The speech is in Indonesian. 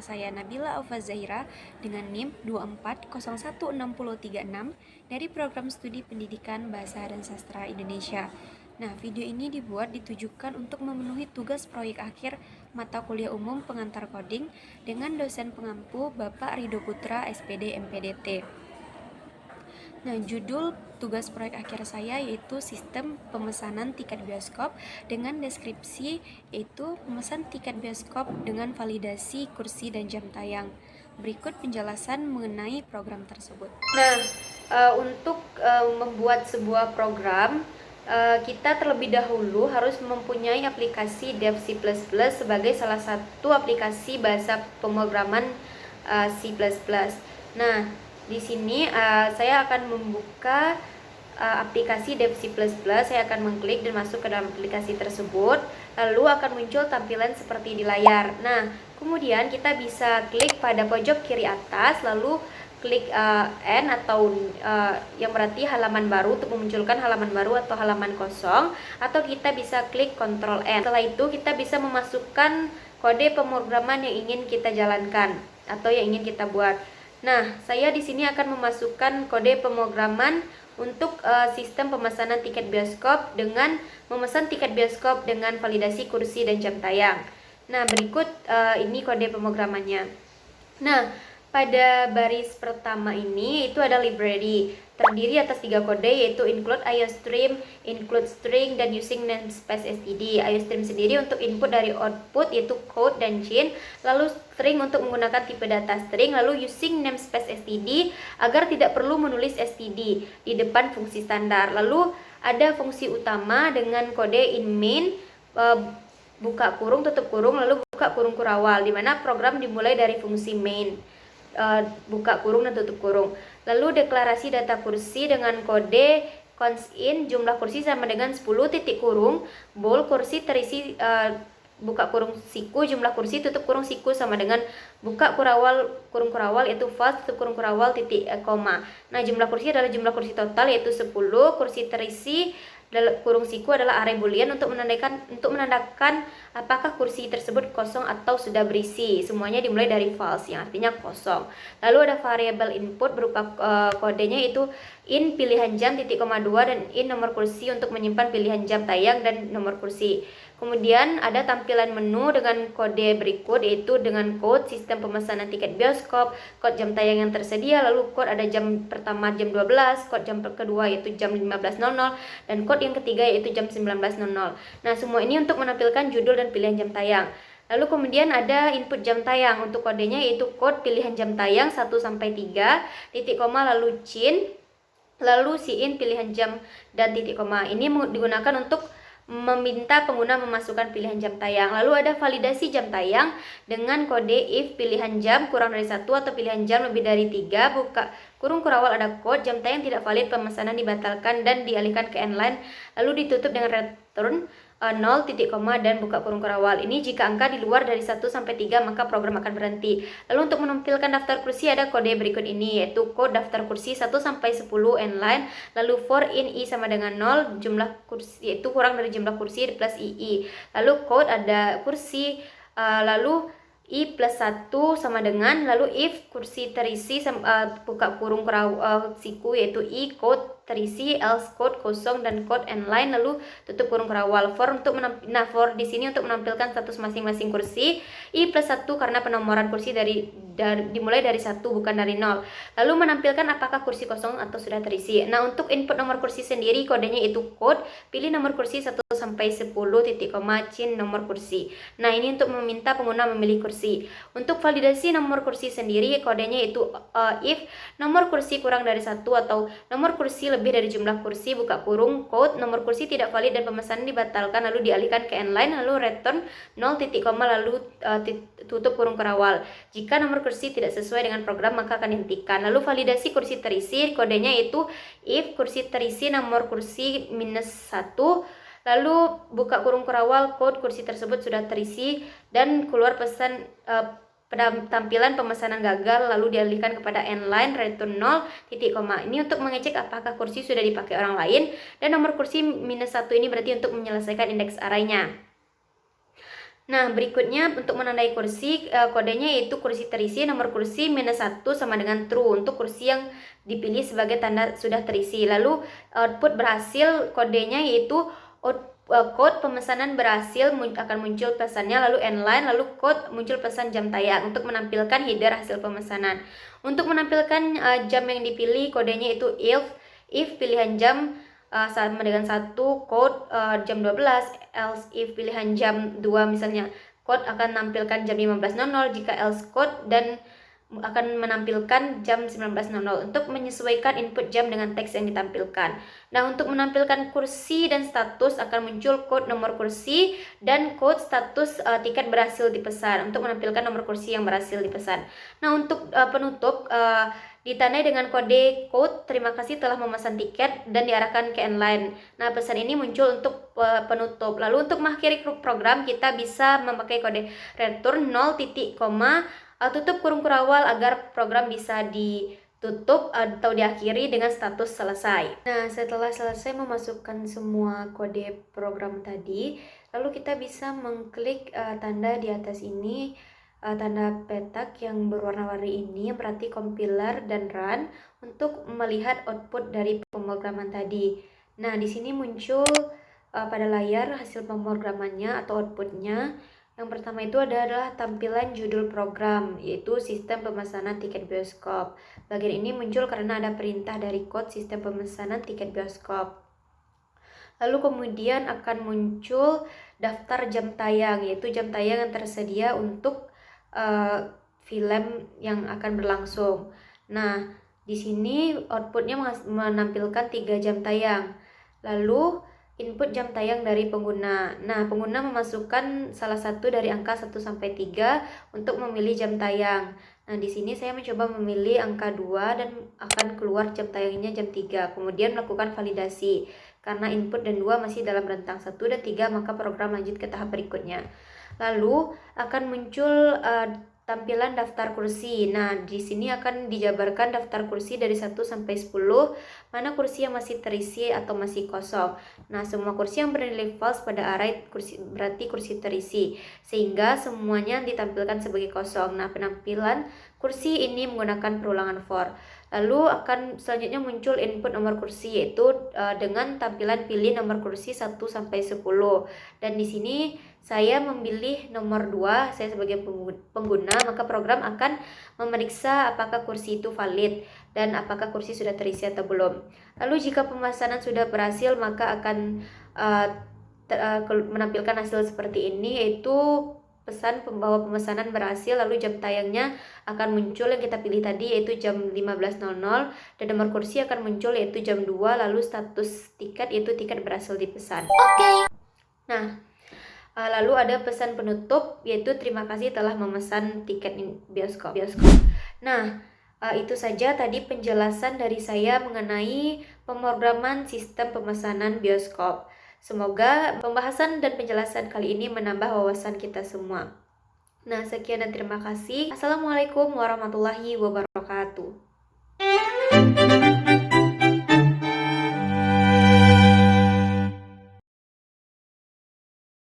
Nama saya Nabila Aufa Zahira dengan NIM 24016036 dari Program Studi Pendidikan Bahasa dan Sastra Indonesia. Nah, video ini dibuat ditujukan untuk memenuhi tugas proyek akhir mata kuliah umum pengantar coding dengan dosen pengampu Bapak Rido Putra SPD MPDT. Nah, judul tugas proyek akhir saya yaitu Sistem Pemesanan Tiket Bioskop dengan deskripsi yaitu pemesan tiket bioskop dengan validasi kursi dan jam tayang. Berikut penjelasan mengenai program tersebut. Nah, untuk membuat sebuah program, kita terlebih dahulu harus mempunyai aplikasi Dev C++ sebagai salah satu aplikasi bahasa pemrograman C++. Nah, di sini saya akan membuka aplikasi Dev C++. Saya akan mengklik dan masuk ke dalam aplikasi tersebut. Lalu akan muncul tampilan seperti di layar. Nah, kemudian kita bisa klik pada pojok kiri atas, lalu klik N atau yang berarti halaman baru untuk memunculkan halaman baru atau halaman kosong, atau kita bisa klik Ctrl N. Setelah itu kita bisa memasukkan kode pemrograman yang ingin kita jalankan atau yang ingin kita buat. Nah, saya di sini akan memasukkan kode pemrograman untuk sistem pemesanan tiket bioskop dengan memesan tiket bioskop dengan validasi kursi dan jam tayang. Nah, berikut ini kode pemrogramannya. Nah, pada baris pertama ini itu ada library, terdiri atas 3 kode yaitu include IOStream, include string, dan using namespace std. IOStream sendiri untuk input dari output yaitu code dan chain, lalu string untuk menggunakan tipe data string, lalu using namespace std agar tidak perlu menulis std di depan fungsi standar. Lalu ada fungsi utama dengan kode in main, buka kurung tutup kurung, lalu buka kurung kurawal, di mana program dimulai dari fungsi main, buka kurung dan tutup kurung. Lalu deklarasi data kursi dengan kode const in jumlah kursi sama dengan 10 titik kurung bool kursi terisi buka kurung siku jumlah kursi tutup kurung siku sama dengan buka kurung kurawal yaitu false tutup kurung kurawal titik koma. Nah, jumlah kursi adalah jumlah kursi total yaitu 10, kursi terisi kurung siku adalah array boolean untuk menandakan apakah kursi tersebut kosong atau sudah berisi. Semuanya dimulai dari false yang artinya kosong. Lalu ada variabel input berupa kodenya yaitu in pilihan jam titik koma 2 dan in nomor kursi untuk menyimpan pilihan jam tayang dan nomor kursi. Kemudian ada tampilan menu dengan kode berikut yaitu dengan code sistem pemesanan tiket bioskop, code jam tayang yang tersedia, lalu code ada jam pertama jam 12, code jam kedua yaitu jam 15.00 dan code yang ketiga yaitu jam 19.00. Nah, semua ini untuk menampilkan judul dan pilihan jam tayang. Lalu kemudian ada input jam tayang, untuk kodenya yaitu code pilihan jam tayang 1 sampai 3, titik koma lalu chain, lalu cin pilihan jam dan titik koma. Ini digunakan untuk meminta pengguna memasukkan pilihan jam tayang. Lalu ada validasi jam tayang dengan kode if pilihan jam kurang dari 1 atau pilihan jam lebih dari 3, buka kurung kurawal ada code jam tayang tidak valid, pemesanan dibatalkan dan dialihkan ke endline, lalu ditutup dengan return 0 titik koma dan buka kurung kurawal. Ini jika angka di luar dari 1 sampai 3 maka program akan berhenti. Lalu untuk menampilkan daftar kursi ada kode berikut ini yaitu code daftar kursi 1 sampai 10 endline, lalu for in i sama dengan 0, jumlah kursi yaitu kurang dari jumlah kursi plus ii. Lalu code ada kursi lalu i plus 1 sama dengan, lalu if kursi terisi buka kurung siku yaitu i code terisi, else code kosong dan code endline, lalu tutup kurung kurawal. For for di sini untuk menampilkan status masing-masing kursi, i plus 1 karena penomoran kursi dimulai dari 1 bukan dari 0. Lalu menampilkan apakah kursi kosong atau sudah terisi. Nah, untuk input nomor kursi sendiri kodenya itu code pilih nomor kursi 1 sampai 10 titik koma chain nomor kursi. Nah, ini untuk meminta pengguna memilih kursi. Untuk validasi nomor kursi sendiri kodenya itu if nomor kursi kurang dari 1 atau nomor kursi lebih dari jumlah kursi, buka kurung code nomor kursi tidak valid dan pemesanan dibatalkan, lalu dialihkan ke endline, lalu return 0 titik koma lalu tutup kurung kurawal. Jika nomor kursi tidak sesuai dengan program maka akan dihentikan. Lalu validasi kursi terisi kodenya itu if kursi terisi nomor kursi minus 1, lalu buka kurung kurawal code kursi tersebut sudah terisi dan keluar pesan tampilan pemesanan gagal, lalu dialihkan kepada endline return 0 titik koma. Ini untuk mengecek apakah kursi sudah dipakai orang lain, dan nomor kursi minus 1 ini berarti untuk menyelesaikan indeks arraynya. Nah, berikutnya untuk menandai kursi, kodenya yaitu kursi terisi, nomor kursi -1 sama dengan true untuk kursi yang dipilih sebagai tanda sudah terisi. Lalu output berhasil, kodenya yaitu code pemesanan berhasil, akan muncul pesannya, lalu endline, lalu code muncul pesan jam tayang untuk menampilkan header hasil pemesanan. Untuk menampilkan jam yang dipilih, kodenya itu if pilihan jam sama dengan 1 code jam 12, else if pilihan jam 2 misalnya code akan menampilkan jam 15.00, jika else code dan akan menampilkan jam 19.00 untuk menyesuaikan input jam dengan teks yang ditampilkan. Nah, untuk menampilkan kursi dan status akan muncul code nomor kursi dan code status tiket berhasil dipesan untuk menampilkan nomor kursi yang berhasil dipesan. Nah, untuk penutup ditandai dengan kode code terima kasih telah memesan tiket dan diarahkan ke endline. Nah, pesan ini muncul untuk penutup. Lalu untuk mengakhiri program kita bisa memakai kode return 0 titik koma tutup kurung kurawal agar program bisa ditutup atau diakhiri dengan status selesai. Nah, setelah selesai memasukkan semua kode program tadi, lalu kita bisa mengklik tanda di atas ini, tanda petak yang berwarna-warni ini, berarti compiler dan run untuk melihat output dari pemrograman tadi. Nah, di sini muncul pada layar hasil pemrogramannya atau outputnya. Yang pertama itu adalah tampilan judul program, yaitu sistem pemesanan tiket bioskop. Bagian ini muncul karena ada perintah dari kode sistem pemesanan tiket bioskop. Lalu kemudian akan muncul daftar jam tayang, yaitu jam tayang yang tersedia untuk film yang akan berlangsung. Nah, di sini outputnya menampilkan 3 jam tayang. Lalu input jam tayang dari pengguna. Nah, pengguna memasukkan salah satu dari angka 1 sampai 3 untuk memilih jam tayang. Nah, di sini saya mencoba memilih angka 2 dan akan keluar jam tayangnya jam 3. Kemudian melakukan validasi. Karena input dan 2 masih dalam rentang 1 dan 3, maka program lanjut ke tahap berikutnya. Lalu akan muncul tampilan daftar kursi. Nah, di sini akan dijabarkan daftar kursi dari 1 sampai 10, mana kursi yang masih terisi atau masih kosong. Nah, semua kursi yang bernilai false pada array kursi berarti kursi terisi, sehingga semuanya ditampilkan sebagai kosong. Nah, penampilan kursi ini menggunakan perulangan for. Lalu akan selanjutnya muncul input nomor kursi, yaitu dengan tampilan pilih nomor kursi 1 sampai 10. Dan di sini saya memilih nomor 2, saya sebagai pengguna, maka program akan memeriksa apakah kursi itu valid dan apakah kursi sudah terisi atau belum. Lalu jika pemesanan sudah berhasil, maka akan menampilkan hasil seperti ini, yaitu pesan pembawa pemesanan berhasil, lalu jam tayangnya akan muncul yang kita pilih tadi yaitu jam 15.00 dan nomor kursi akan muncul yaitu jam 2, lalu status tiket yaitu tiket berhasil dipesan. Oke. Nah, lalu ada pesan penutup yaitu terima kasih telah memesan tiket bioskop. Nah, itu saja tadi penjelasan dari saya mengenai pemrograman sistem pemesanan bioskop. Semoga pembahasan dan penjelasan kali ini menambah wawasan kita semua. Nah, sekian dan terima kasih. Assalamualaikum warahmatullahi wabarakatuh.